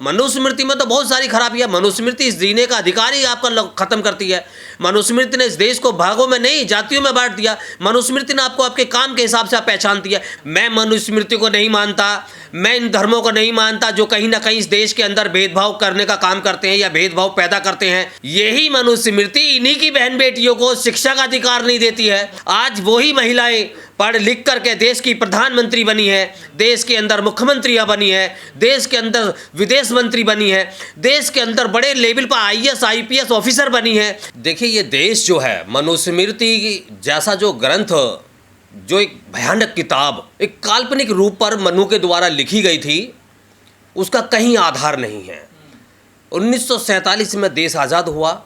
मनुस्मृति में तो बहुत सारी खराबियां। मनुस्मृति इस जीने का अधिकार ही आपका खत्म करती है। मनुस्मृति ने इस देश को भागों में नहीं जातियों में बांट दिया। मनुस्मृति ने आपको आपके काम के हिसाब से आप पहचानती है। मैं मनुस्मृति को नहीं मानता, मैं इन धर्मों को नहीं मानता जो कहीं ना कहीं इस देश के अंदर भेदभाव करने का काम करते हैं या भेदभाव पैदा करते हैं। यही मनुस्मृति इन्हीं की बहन बेटियों को शिक्षा का अधिकार नहीं देती है। आज वही महिलाएं पढ़ लिख करके देश की प्रधानमंत्री बनी है, देश के अंदर मुख्यमंत्रियां बनी है, देश के अंदर विदेश मंत्री बनी है, देश के अंदर बड़े लेवल पर आईएएस आईपीएस ऑफिसर बनी है। देखिए ये देश जो है, मनुस्मृति जैसा जो ग्रंथ, जो एक भयानक किताब एक काल्पनिक रूप पर मनु के द्वारा लिखी गई थी, उसका कहीं आधार नहीं है। 1947 में देश आज़ाद हुआ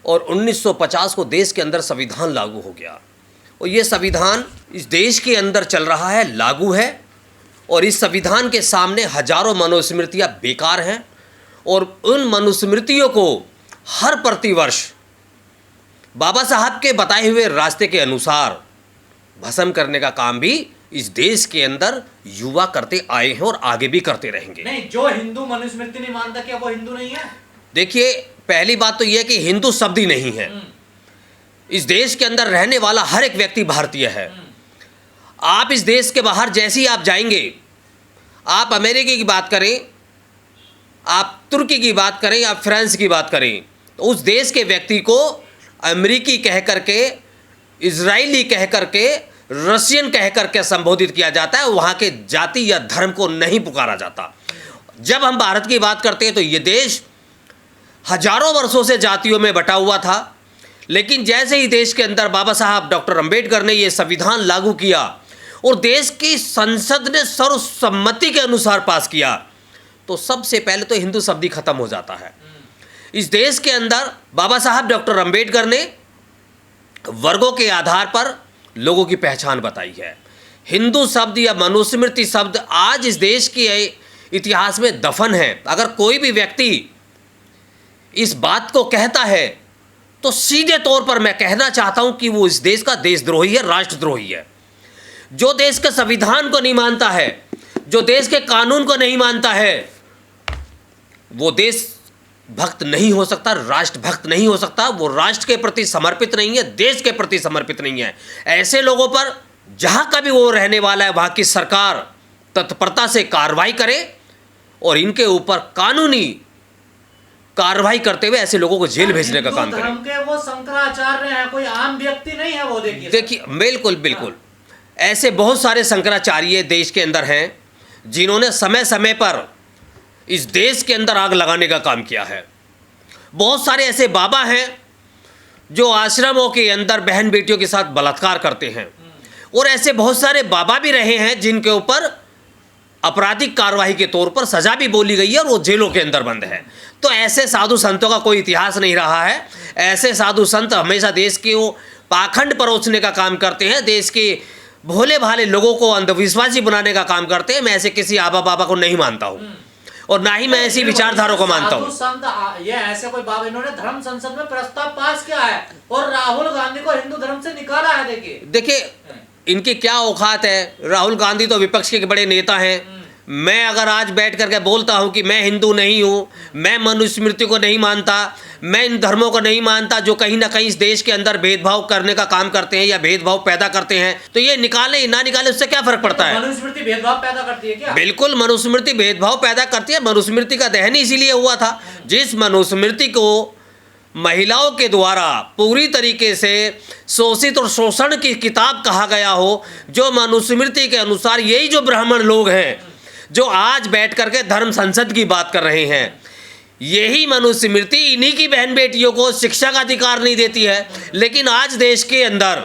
और 1950 को देश के अंदर संविधान लागू हो गया और ये संविधान इस देश के अंदर चल रहा है, लागू है। और इस संविधान के सामने हजारों मनुस्मृतियाँ बेकार हैं और उन मनुस्मृतियों को हर प्रतिवर्ष बाबा साहब के बताए हुए रास्ते के अनुसार भस्म करने का काम भी इस देश के अंदर युवा करते आए हैं और आगे भी करते रहेंगे। नहीं, जो हिंदू मनुस्मृति नहीं मानता क्या वो हिंदू नहीं है? देखिए पहली बात तो यह है कि हिंदू शब्द ही नहीं है। इस देश के अंदर रहने वाला हर एक व्यक्ति भारतीय है। आप इस देश के बाहर जैसे ही आप जाएंगे, आप अमेरिका की बात करें, आप तुर्की की बात करें, आप फ्रांस की बात करें, तो उस देश के व्यक्ति को अमेरिकी कह करके, इजरायली कह करके, रशियन कह करके संबोधित किया जाता है। वहाँ के जाति या धर्म को नहीं पुकारा जाता। जब हम भारत की बात करते हैं तो ये देश हजारों वर्षों से जातियों में बटा हुआ था, लेकिन जैसे ही देश के अंदर बाबा साहब डॉक्टर अंबेडकर ने ये संविधान लागू किया और देश की संसद ने सर्वसम्मति के अनुसार पास किया, तो सबसे पहले तो हिंदू शब्द ही खत्म हो जाता है। इस देश के अंदर बाबा साहब डॉक्टर अंबेडकर ने वर्गों के आधार पर लोगों की पहचान बताई है। हिंदू शब्द या मनुस्मृति शब्द आज इस देश के इतिहास में दफन है। अगर कोई भी व्यक्ति इस बात को कहता है तो सीधे तौर पर मैं कहना चाहता हूं कि वो इस देश का देशद्रोही है, राष्ट्रद्रोही है। जो देश के संविधान को नहीं मानता है, जो देश के कानून को नहीं मानता है, वो देश भक्त नहीं हो सकता, राष्ट्रभक्त नहीं हो सकता। वो राष्ट्र के प्रति समर्पित नहीं है, देश के प्रति समर्पित नहीं है। ऐसे लोगों पर जहां का भी वो रहने वाला है, वहां की सरकार तत्परता से कार्रवाई करे और इनके ऊपर कानूनी कार्रवाई करते हुए ऐसे लोगों को जेल भेजने का काम करें। के वो शंकराचार्य हैं, कोई आम व्यक्ति नहीं है वो। देखिए बिल्कुल बिल्कुल ऐसे बहुत सारे शंकराचार्य देश के अंदर हैं जिन्होंने समय समय पर इस देश के अंदर आग लगाने का काम किया है। बहुत सारे ऐसे बाबा हैं जो आश्रमों के अंदर बहन बेटियों के साथ बलात्कार करते हैं और ऐसे बहुत सारे बाबा भी रहे हैं जिनके ऊपर आपराधिक कार्रवाई के तौर पर सजा भी बोली गई है और वो जेलों के अंदर बंद है। तो ऐसे साधु संतों का कोई इतिहास नहीं रहा है। ऐसे साधु संत हमेशा देश के वो पाखंड परोसने का काम करते हैं, देश के भोले भाले लोगों को अंधविश्वासी बनाने का काम करते हैं। मैं ऐसे किसी आबा बाबा को नहीं मानता हूँ और ना ही मैं ऐसी विचारधारा को मानता हूँ। संत ये ऐसे कोई बाबा, इन्होंने धर्म संसद में प्रस्ताव पास किया है और राहुल गांधी को हिंदू धर्म से निकाला है। देखिए इनकी क्या औकात है। राहुल गांधी तो विपक्ष के बड़े नेता हैं। मैं अगर आज बैठ करके बोलता हूं कि मैं हिंदू नहीं हूं, मैं मनुस्मृति को नहीं मानता, मैं इन धर्मों को नहीं मानता जो कहीं ना कहीं इस देश के अंदर भेदभाव करने का काम करते हैं या भेदभाव पैदा करते हैं, तो ये निकाले ना निकाले उससे क्या फर्क पड़ता है? मनुस्मृति भेदभाव पैदा करती है क्या? बिल्कुल मनुस्मृति भेदभाव पैदा करती है। मनुस्मृति का दहन इसीलिए हुआ था। जिस मनुस्मृति को महिलाओं के द्वारा पूरी तरीके से शोषित और शोषण की किताब कहा गया हो, जो मनुस्मृति के अनुसार यही जो ब्राह्मण लोग हैं जो आज बैठ करके धर्म संसद की बात कर रहे हैं, यही मनुस्मृति इन्हीं की बहन बेटियों को शिक्षा का अधिकार नहीं देती है। लेकिन आज देश के अंदर,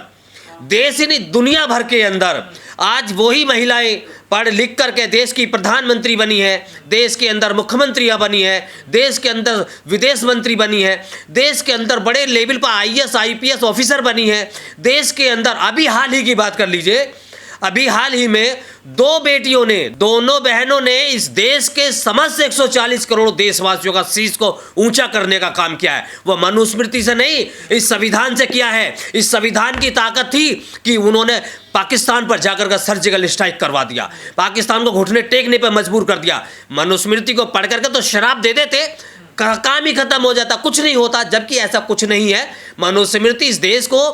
देश ही नहीं दुनिया भर के अंदर आज वही महिलाएं पढ़ लिख करके देश की प्रधानमंत्री बनी है, देश के अंदर मुख्यमंत्रियां बनी है, देश के अंदर विदेश मंत्री बनी है, देश के अंदर बड़े लेवल पर आईएएस आईपीएस ऑफिसर बनी है, देश के अंदर अभी हाल ही की बात कर लीजिए, अभी हाल ही में दो बेटियों ने, दोनों बहनों ने इस देश के समस्त 140 करोड़ देशवासियों का शीश को ऊंचा करने का काम किया है। वो मनुस्मृति से नहीं, इस संविधान से किया है। इस संविधान की ताकत थी कि उन्होंने पाकिस्तान पर जाकर का सर्जिकल स्ट्राइक करवा दिया, पाकिस्तान को घुटने टेकने पर मजबूर कर दिया। मनुस्मृति को पढ़ करके तो शराब दे देते, काम ही खत्म हो जाता, कुछ नहीं होता, जबकि ऐसा कुछ नहीं है। मनुस्मृति इस देश को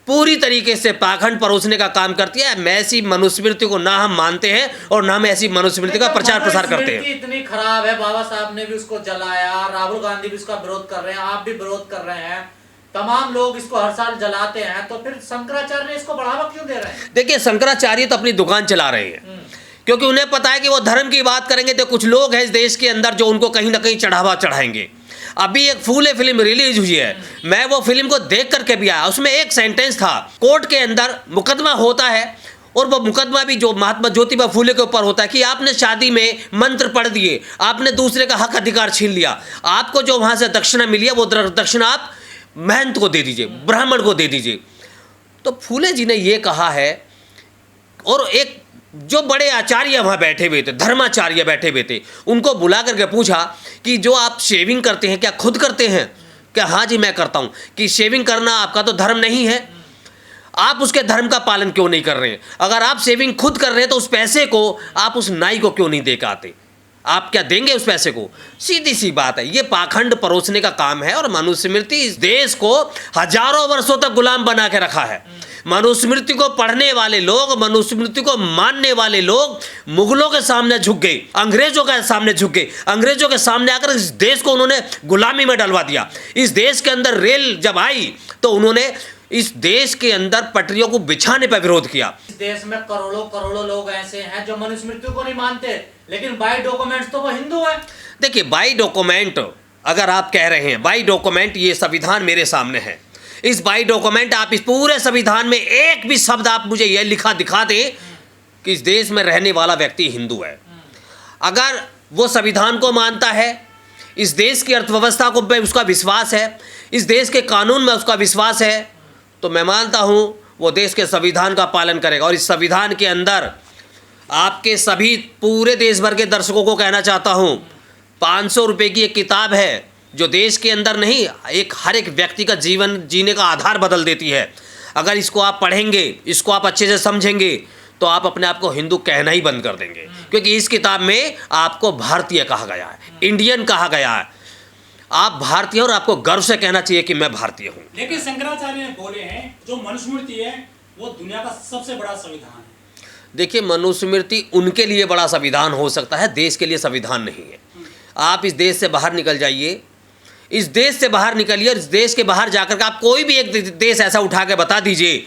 पूरी तरीके से पाखंड परोसने का काम करती है। मैं ऐसी मनुस्मृति को ना हम मानते हैं और ना हम ऐसी मनुस्मृति का प्रचार प्रसार करते हैं। इतनी खराब है, बाबा साहब ने भी उसको जलाया, राहुल गांधी भी उसका विरोध कर रहे हैं, आप भी विरोध कर रहे हैं, तमाम लोग इसको हर साल जलाते हैं, तो फिर शंकराचार्य इसको बढ़ावा क्यों दे रहे हैं? देखिए, शंकराचार्य तो अपनी दुकान चला रहे हैं, क्योंकि उन्हें पता है कि वो धर्म की बात करेंगे तो कुछ लोग हैं इस देश के अंदर जो उनको कहीं ना कहीं चढ़ावा चढ़ाएंगे। अभी एक फूले फिल्म रिलीज हुई है, मैं वो फिल्म को देख करके भी आया। उसमें एक सेंटेंस था, कोर्ट के अंदर मुकदमा होता है और वो मुकदमा भी जो महात्मा ज्योतिबा फूले के ऊपर होता है कि आपने शादी में मंत्र पढ़ दिए, आपने दूसरे का हक अधिकार छीन लिया, आपको जो वहाँ से दक्षिणा मिली है वो दक्षिणा आप महंत को दे दीजिए, ब्राह्मण को दे दीजिए। तो फूले जी ने ये कहा है, और एक जो बड़े आचार्य वहाँ बैठे हुए थे, धर्माचार्य बैठे हुए थे, उनको बुला करके पूछा कि जो आप शेविंग करते हैं क्या खुद करते हैं? क्या? हाँ जी मैं करता हूँ। कि शेविंग करना आपका तो धर्म नहीं है, आप उसके धर्म का पालन क्यों नहीं कर रहे हैं? अगर आप शेविंग खुद कर रहे हैं तो उस पैसे को आप उस नाई को क्यों नहीं दे के आते? आप क्या देंगे उस पैसे को? सीधी सी बात है, ये पाखंड परोसने का काम है। और मनुस्मृति इस देश को हजारों वर्षों तक गुलाम बना के रखा है। मनुस्मृति को पढ़ने वाले लोग, मनुस्मृति को मानने वाले लोग मुगलों के सामने झुक गए, अंग्रेजों के सामने झुक गए, अंग्रेजों के सामने आकर इस देश को उन्होंने गुलामी में डलवा दिया। इस देश के अंदर रेल जब आई तो उन्होंने इस देश के अंदर पटरियों को बिछाने पर विरोध किया। इस देश में करोड़ों करोड़ों लोग ऐसे हैं जो मनुस्मृति को नहीं मानते, लेकिन बाई डॉक्यूमेंट्स तो वो हिंदू है। देखिए, बाई डॉक्यूमेंट अगर आप कह रहे हैं, बाई डॉक्यूमेंट, ये संविधान मेरे सामने है, इस बाई डॉक्यूमेंट आप इस पूरे संविधान में एक भी शब्द आप मुझे यह लिखा दिखा दें कि इस देश में रहने वाला व्यक्ति हिंदू है। अगर वो संविधान को मानता है, इस देश की अर्थव्यवस्था को पे उसका विश्वास है, इस देश के कानून में उसका विश्वास है, तो मैं मानता हूँ वो देश के संविधान का पालन करेगा। और इस संविधान के अंदर आपके सभी पूरे देश भर के दर्शकों को कहना चाहता हूँ, 500 रुपये की एक किताब है जो देश के अंदर नहीं, एक हर एक व्यक्ति का जीवन जीने का आधार बदल देती है। अगर इसको आप पढ़ेंगे, इसको आप अच्छे से समझेंगे, तो आप अपने आप को हिंदू कहना ही बंद कर देंगे, क्योंकि इस किताब में आपको भारतीय कहा गया है, इंडियन कहा गया है। आप भारतीय और आपको गर्व से कहना चाहिए कि मैं भारतीय हूँ। लेकिन शंकराचार्य ने बोले हैं जो मनुस्मृति है वो दुनिया का सबसे बड़ा संविधान है। देखिए, मनुस्मृति उनके लिए बड़ा संविधान हो सकता है, देश के लिए संविधान नहीं है। आप इस देश से बाहर निकल जाइए, इस देश से बाहर निकलिए और इस देश के बाहर जाकर के आप कोई भी एक देश ऐसा उठा के बता दीजिए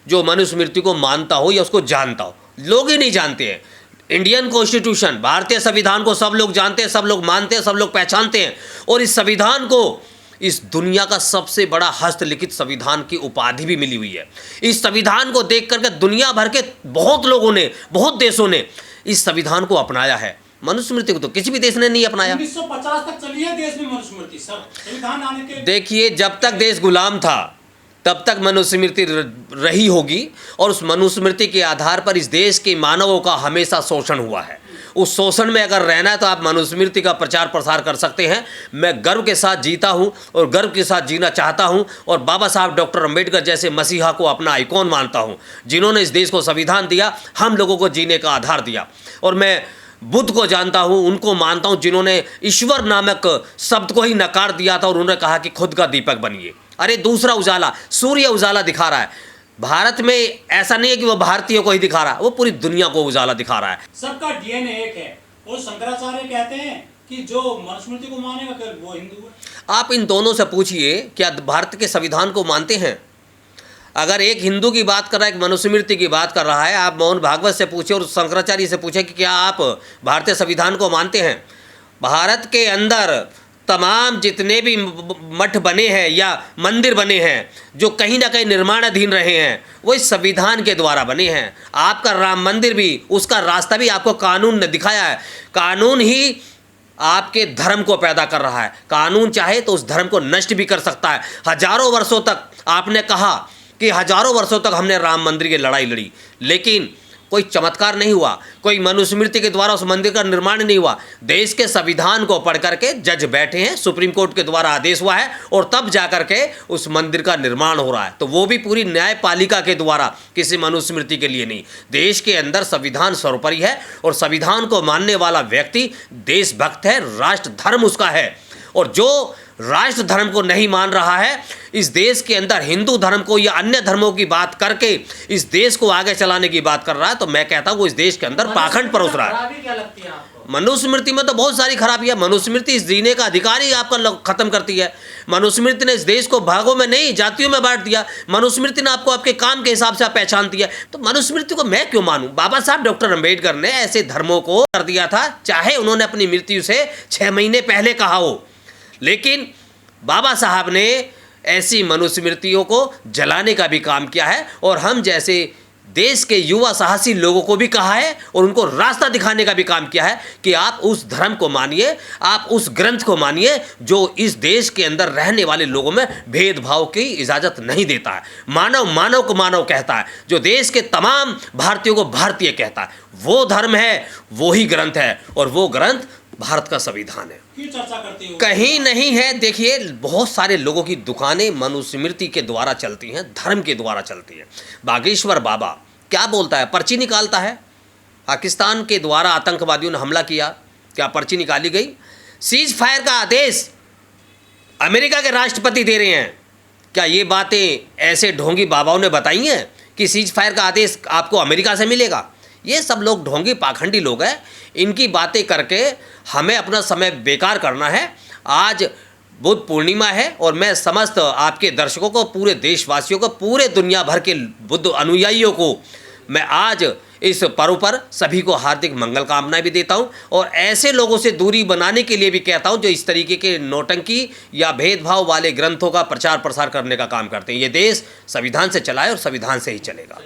जो मनुस्मृति को मानता हो या उसको जानता हो। लोग ही नहीं जानते हैं। इंडियन कॉन्स्टिट्यूशन, भारतीय संविधान को सब लोग जानते हैं, सब लोग मानते हैं, सब लोग पहचानते हैं, और इस संविधान को इस दुनिया का सबसे बड़ा हस्तलिखित संविधान की उपाधि भी मिली हुई है। इस संविधान को देख करके दुनिया भर के बहुत लोगों ने, बहुत देशों ने इस संविधान को अपनाया है। मनुस्मृति को तो किसी भी देश ने नहीं अपनाया। 1950 तक चली है देश में मनुस्मृति, सब संविधान आने के। देखिए, जब तक देश गुलाम था तब तक मनुस्मृति रही होगी, और उस मनुस्मृति के आधार पर इस देश के मानवों का हमेशा शोषण हुआ है। उस शोषण में अगर रहना है तो आप मनुस्मृति का प्रचार प्रसार कर सकते हैं। मैं गर्व के साथ जीता हूं और गर्व के साथ जीना चाहता हूं, और बाबा साहब डॉक्टर अंबेडकर जैसे मसीहा को अपना आइकॉन मानता हूं, जिन्होंने इस देश को संविधान दिया, हम लोगों को जीने का आधार दिया। और मैं बुद्ध को जानता हूं, उनको मानता हूं, जिन्होंने ईश्वर नामक शब्द को ही नकार दिया था और उन्होंने कहा कि खुद का दीपक बनिए। अरे दूसरा उजाला, सूर्य उजाला दिखा रहा है। भारत में ऐसा नहीं है कि वो भारतीयों को ही दिखा रहा है, वो पूरी दुनिया को उजाला दिखा रहा है। सबका डीएनए एक है, और शंकराचार्य कहते हैं कि जो मनुस्मृति को मानेगा वो हिंदू है। आप इन दोनों से पूछिए, क्या भारत के संविधान को मानते हैं? अगर एक हिंदू की बात कर रहा है, एक मनुस्मृति की बात कर रहा है, आप मोहन भागवत से पूछे और शंकराचार्य से पूछे कि क्या आप भारतीय संविधान को मानते हैं? भारत के अंदर तमाम जितने भी मठ बने हैं या मंदिर बने हैं जो कहीं ना कहीं निर्माणाधीन रहे हैं, वो इस संविधान के द्वारा बने हैं। आपका राम मंदिर भी, उसका रास्ता भी आपको कानून ने दिखाया है। कानून ही आपके धर्म को पैदा कर रहा है। कानून चाहे तो उस धर्म को नष्ट भी कर सकता है। हजारों वर्षों तक आपने कहा कि हजारों वर्षों तक हमने राम मंदिर की लड़ाई लड़ी, लेकिन कोई चमत्कार नहीं हुआ, कोई मनुस्मृति के द्वारा उस मंदिर का निर्माण नहीं हुआ। देश के संविधान को पढ़ करके जज बैठे हैं, सुप्रीम कोर्ट के द्वारा आदेश हुआ है और तब जाकर के उस मंदिर का निर्माण हो रहा है। तो वो भी पूरी न्यायपालिका के द्वारा, किसी मनुस्मृति के लिए नहीं। देश के अंदर संविधान सर्वोपरि है और संविधान को मानने वाला व्यक्ति देशभक्त है, राष्ट्र धर्म उसका है। और जो राष्ट्र धर्म को नहीं मान रहा है, इस देश के अंदर हिंदू धर्म को या अन्य धर्मों की बात करके इस देश को आगे चलाने की बात कर रहा है, तो मैं कहता हूं वो इस देश के अंदर पाखंड परोस रहा है। खराबी क्या लगती है आपको? मनुस्मृति में तो बहुत सारी खराबी है। मनुस्मृति इस जीने का अधिकार ही आपका खत्म करती है। मनुस्मृति ने इस देश को भागों में नहीं, जातियों में बांट दिया। मनुस्मृति ने आपको आपके काम के हिसाब से आप पहचानती है। तो मनुस्मृति को मैं क्यों मानूं? बाबा साहब डॉक्टर अंबेडकर ने ऐसे धर्मों को कर दिया था, चाहे उन्होंने अपनी मृत्यु से 6 महीने पहले कहा हो, लेकिन बाबा साहब ने ऐसी मनुस्मृतियों को जलाने का भी काम किया है। और हम जैसे देश के युवा साहसी लोगों को भी कहा है और उनको रास्ता दिखाने का भी काम किया है कि आप उस धर्म को मानिए, आप उस ग्रंथ को मानिए जो इस देश के अंदर रहने वाले लोगों में भेदभाव की इजाज़त नहीं देता है। मानव मानव को मानव कहता है, जो देश के तमाम भारतीयों को भारतीय कहता है। वो धर्म है, वो ही ग्रंथ है और वो ग्रंथ भारत का संविधान है। क्यों चर्चा करती हो? कहीं नहीं है। देखिए, बहुत सारे लोगों की दुकानें मनुस्मृति के द्वारा चलती हैं, धर्म के द्वारा चलती हैं। बागेश्वर बाबा क्या बोलता है? पर्ची निकालता है। पाकिस्तान के द्वारा आतंकवादियों ने हमला किया, क्या पर्ची निकाली गई? सीज फायर का आदेश अमेरिका के राष्ट्रपति दे रहे हैं। क्या ये बातें ऐसे ढोंगी बाबाओं ने बताई हैं कि सीज फायर का आदेश आपको अमेरिका से मिलेगा? ये सब लोग ढोंगी पाखंडी लोग हैं। इनकी बातें करके हमें अपना समय बेकार करना है। आज बुद्ध पूर्णिमा है और मैं समस्त आपके दर्शकों को, पूरे देशवासियों को, पूरे दुनिया भर के बुद्ध अनुयायियों को मैं आज इस पर्व पर सभी को हार्दिक मंगल कामनाएं भी देता हूं और ऐसे लोगों से दूरी बनाने के लिए भी कहता हूं जो इस तरीके के नौटंकी या भेदभाव वाले ग्रंथों का प्रचार प्रसार करने का काम करते हैं। ये देश संविधान से चला है और संविधान से ही चलेगा।